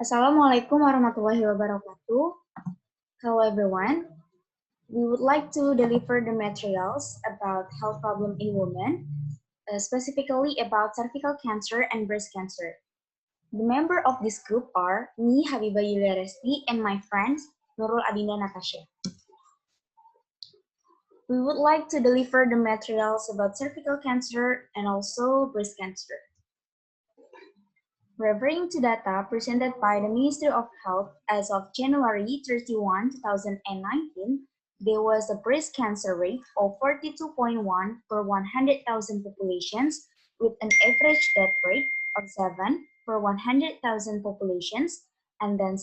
Assalamualaikum warahmatullahi wabarakatuh. Hello everyone. We would like to deliver the materials about health problem in women, specifically about cervical cancer and breast cancer. The member of this group are me, Habibah Yulia Resti, and my friends Nurul Adinda Natasha. We would like to deliver the materials about cervical cancer and also breast cancer. Referring to data presented by the Ministry of Health as of January 31, 2019, there was a breast cancer rate of 42.1 per 100,000 populations with an average death rate of 7 per 100,000 populations, and then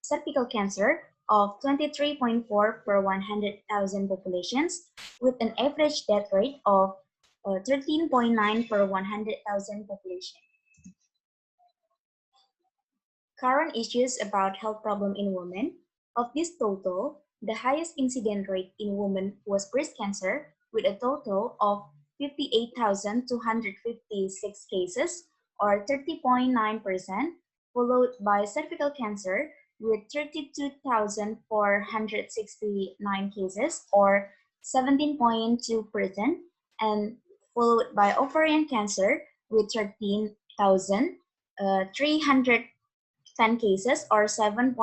cervical cancer of 23.4 per 100,000 populations with an average death rate of 13.9 per 100,000 population. Current issues about health problem in women. Of this total, the highest incident rate in women was breast cancer with a total of 58,256 cases or 30.9%, followed by cervical cancer with 32,469 cases or 17.2%, and followed by ovarian cancer with 13,300 10 cases or 7.1%.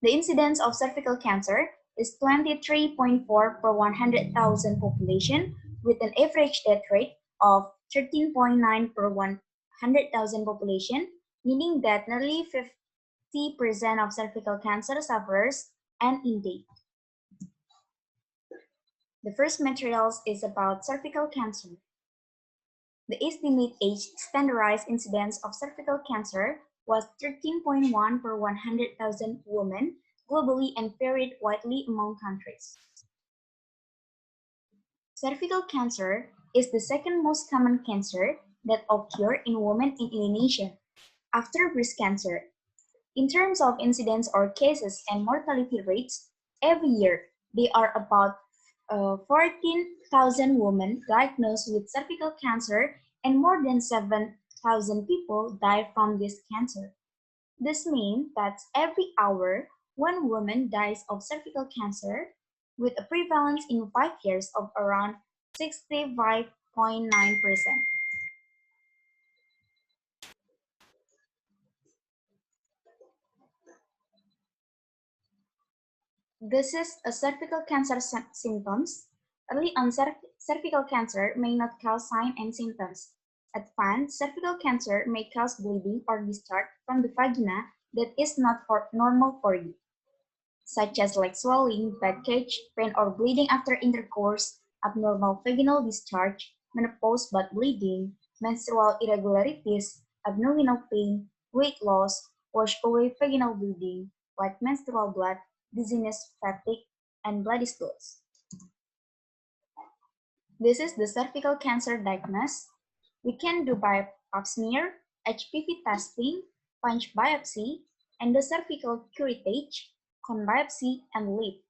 The incidence of cervical cancer is 23.4 per 100,000 population with an average death rate of 13.9 per 100,000 population, meaning that nearly 50% of cervical cancer sufferers end in death. The first materials is about cervical cancer. The estimate age standardized incidence of cervical cancer was 13.1 per 100,000 women globally and varied widely among countries. Cervical cancer is the second most common cancer that occurs in women in Indonesia, after breast cancer. In terms of incidence or cases and mortality rates, every year there are about 14,000 women diagnosed with cervical cancer and more than 7,000 people die from this cancer. This means that every hour, one woman dies of cervical cancer with a prevalence in 5 years of around 65.9%. This is a cervical cancer symptoms. Early onset cervical cancer may not cause signs and symptoms. Advanced cervical cancer may cause bleeding or discharge from the vagina that is not normal for you, such as like swelling, baggage, pain or bleeding after intercourse, abnormal vaginal discharge, menopause but bleeding, menstrual irregularities, abdominal pain, weight loss, wash away vaginal bleeding, like menstrual blood, dizziness, fatigue, and bloody stools. This is the cervical cancer diagnosis. We can do by pap smear, HPV testing, punch biopsy, endocervical curettage, cone biopsy, and lip.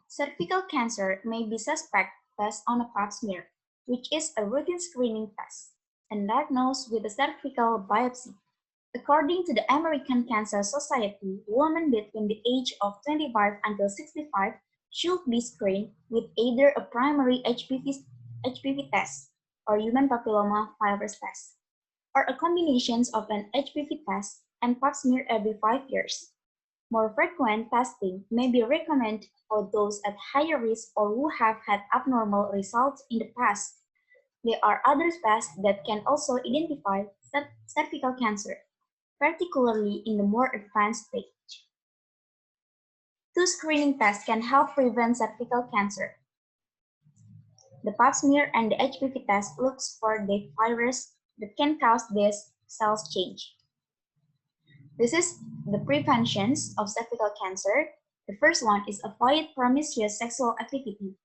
Cervical cancer may be suspected on a pap smear, which is a routine screening test, and diagnosed with a cervical biopsy. According to the American Cancer Society, women between the age of 25 until 65 should be screened with either a primary HPV test or human papilloma virus test, or a combination of an HPV test and pap smear every 5 years. More frequent testing may be recommended for those at higher risk or who have had abnormal results in the past. There are other tests that can also identify cervical cancer, particularly in the more advanced stage. Two screening tests can help prevent cervical cancer. The pap smear and the HPV test looks for the virus that can cause this cells change. This is the preventions of cervical cancer. The first one is avoid promiscuous sexual activity.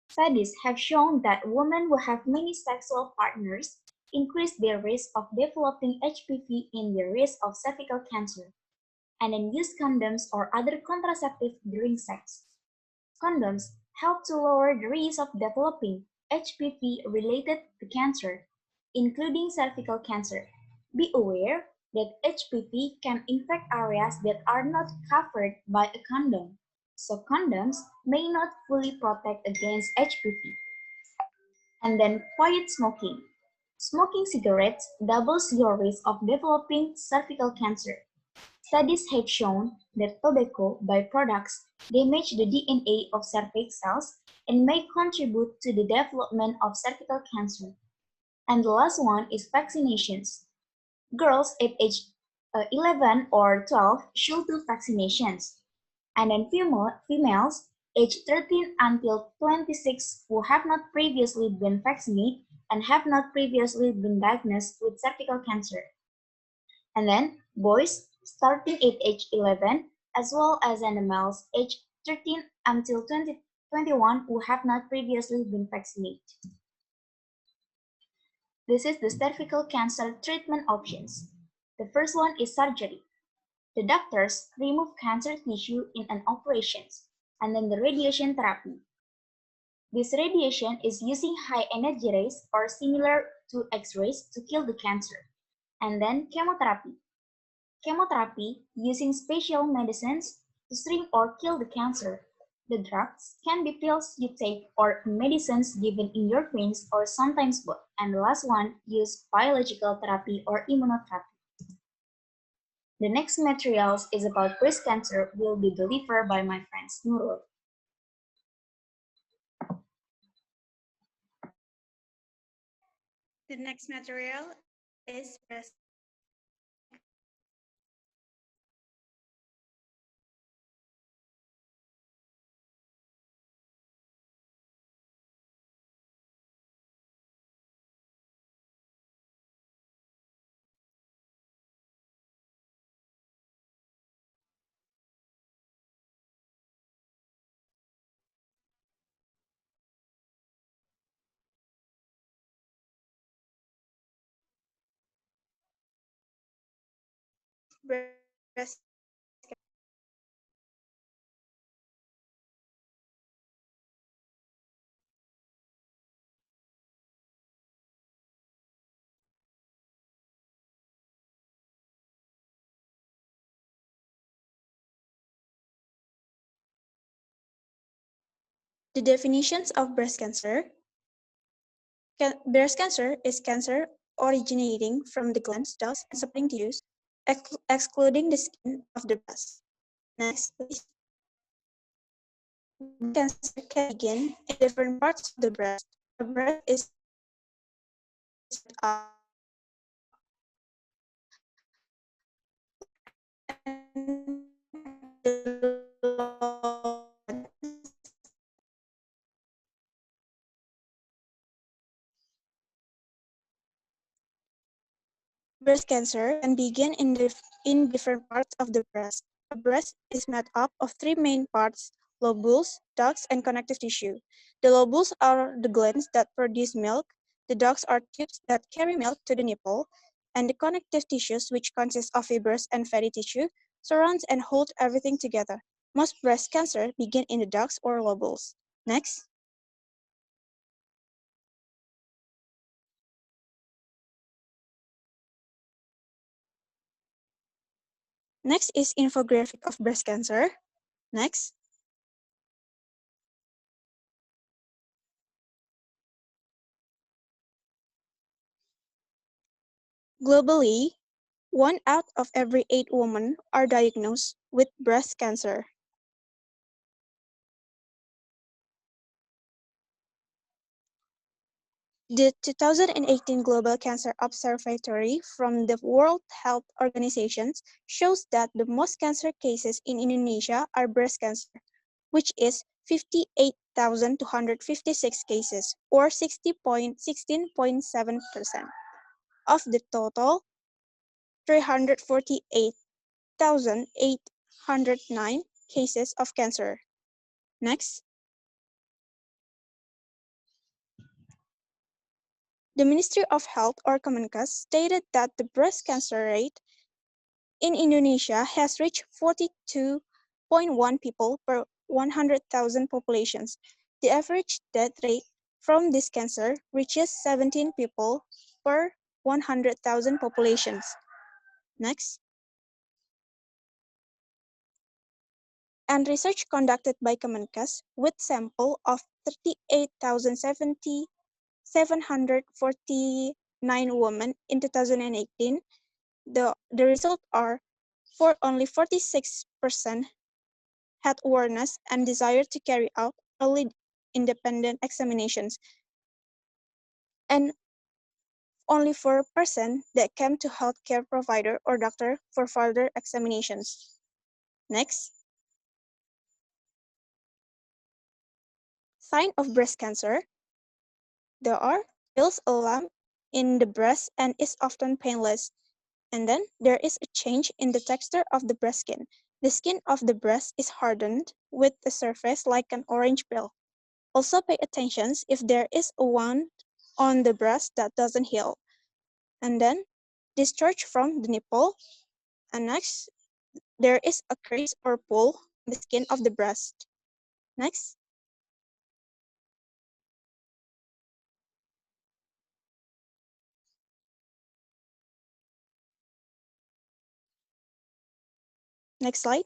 Studies have shown that women who have many sexual partners increase their risk of developing HPV and their risk of cervical cancer, and then use condoms or other contraceptives during sex. Condoms help to lower the risk of developing HPV related to cancer, including cervical cancer. Be aware that HPV can infect areas that are not covered by a condom, so condoms may not fully protect against HPV. And then quiet smoking. Smoking cigarettes doubles your risk of developing cervical cancer. Studies have shown that tobacco byproducts damage the DNA of cervix cells and may contribute to the development of cervical cancer. And the last one is vaccinations. Girls at age 11 or 12 should do vaccinations. And then females aged 13 until 26 who have not previously been vaccinated and have not previously been diagnosed with cervical cancer. And then boys starting at age 11 as well as animals aged 13 until 21 who have not previously been vaccinated. This is the cervical cancer treatment options. The first one is surgery. The doctors remove cancer tissue in an operation, and then the radiation therapy. This radiation is using high energy rays or similar to X-rays to kill the cancer. And then chemotherapy. Chemotherapy using special medicines to shrink or kill the cancer. The drugs can be pills you take or medicines given in your veins or sometimes both. And the last one, use biological therapy or immunotherapy. The next materials is about breast cancer will be delivered by my friends Nurul. The next material is breast. breast The definitions of breast cancer. Breast cancer is cancer originating from the glands, ducts, and supporting tissues, excluding the skin of the breast. Next, please. Cancer can begin in different parts of the breast. The breast is up and breast cancer can begin in different parts of the breast. The breast is made up of three main parts: lobules, ducts, and connective tissue. The lobules are the glands that produce milk, the ducts are tubes that carry milk to the nipple, and the connective tissues, which consist of fibrous and fatty tissue, surrounds and hold everything together. Most breast cancer begin in the ducts or lobules. Next. Next is infographic of breast cancer. Next. Globally, 1 out of every 8 women are diagnosed with breast cancer. The 2018 Global Cancer Observatory from the World Health Organization shows that the most cancer cases in Indonesia are breast cancer, which is 58,256 cases, or 16.7%. Of the total, 348,809 cases of cancer. Next. The Ministry of Health or Kemenkes stated that the breast cancer rate in Indonesia has reached 42.1 people per 100,000 populations. The average death rate from this cancer reaches 17 people per 100,000 populations. Next. And research conducted by Kemenkes with sample of 38,749 women in 2018, the results are for only 46% had awareness and desire to carry out early independent examinations, and only 4% that came to healthcare provider or doctor for further examinations. Next. Sign of breast cancer. There are feels a lump in the breast and is often painless. And then there is a change in the texture of the breast skin. The skin of the breast is hardened with a surface like an orange peel. Also pay attention if there is a wound on the breast that doesn't heal. And then discharge from the nipple. And next, there is a crease or pull on the skin of the breast. Next. Next slide.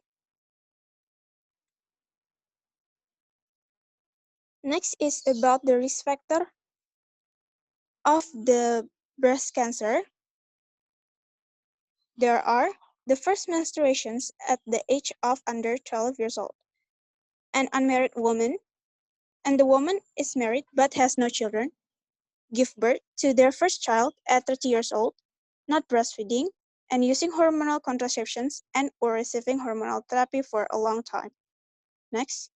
Next is about the risk factor of the breast cancer. There are the first menstruations at the age of under 12 years old, an unmarried woman, and the woman is married but has no children, give birth to their first child at 30 years old, not breastfeeding, and using hormonal contraceptions and or receiving hormonal therapy for a long time. Next.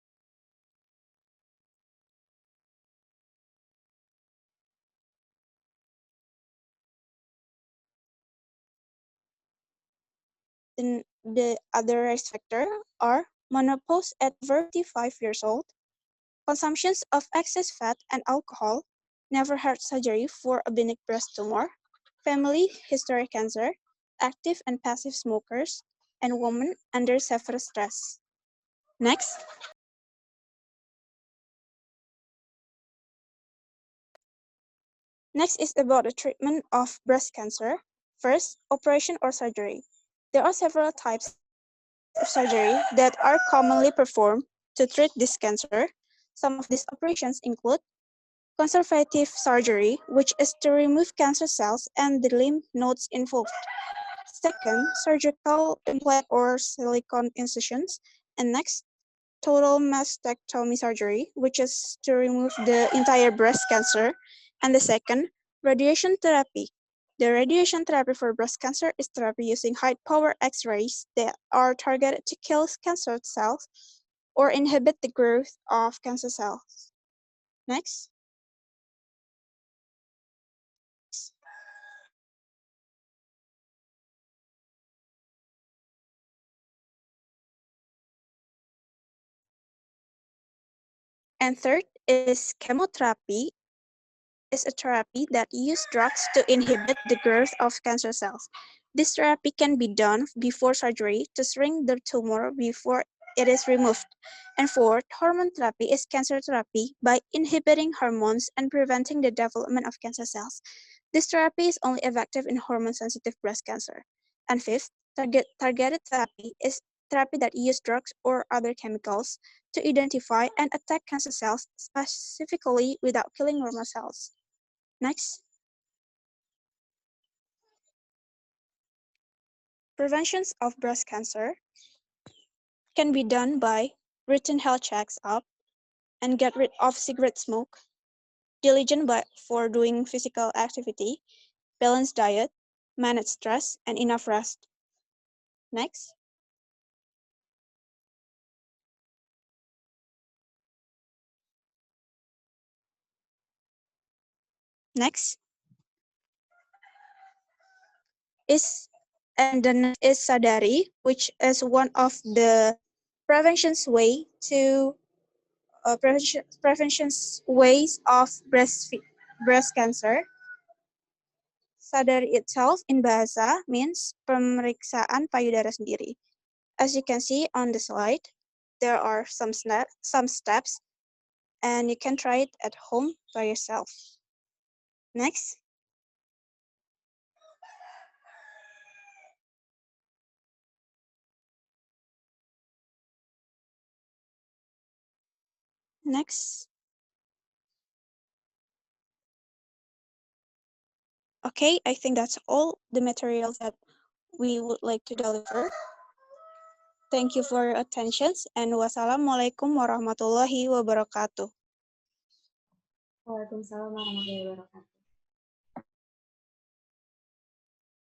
Then the other risk factor are menopause at 35 years old, consumptions of excess fat and alcohol, never had surgery for a benign breast tumor, family history cancer, active and passive smokers, and women under severe stress. Next. Next is about the treatment of breast cancer. First, operation or surgery. There are several types of surgery that are commonly performed to treat this cancer. Some of these operations include conservative surgery, which is to remove cancer cells and the lymph nodes involved. Second, surgical implant or silicone incisions. And next, total mastectomy surgery, which is to remove the entire breast cancer. And the second, radiation therapy. The radiation therapy for breast cancer is therapy using high-power X-rays that are targeted to kill cancer cells or inhibit the growth of cancer cells. Next. And third is chemotherapy, is a therapy that uses drugs to inhibit the growth of cancer cells. This therapy can be done before surgery to shrink the tumor before it is removed. And fourth, hormone therapy is cancer therapy by inhibiting hormones and preventing the development of cancer cells. This therapy is only effective in hormone-sensitive breast cancer. And fifth, targeted therapy is therapy that uses drugs or other chemicals to identify and attack cancer cells specifically without killing normal cells. Next. Preventions of breast cancer can be done by routine health checks up and get rid of cigarette smoke, diligent for doing physical activity, balanced diet, manage stress, and enough rest. Next. Next is, and the next is Sadari, which is one of the prevention's way to prevention's ways of breast cancer. Sadari itself in bahasa means pemeriksaan payudara sendiri. As you can see on the slide, there are some steps, and you can try it at home by yourself. Next. Next. Okay, I think that's all the materials that we would like to deliver. Thank you for your attention, and wassalamualaikum warahmatullahi wabarakatuh. Waalaikumsalam warahmatullahi wabarakatuh.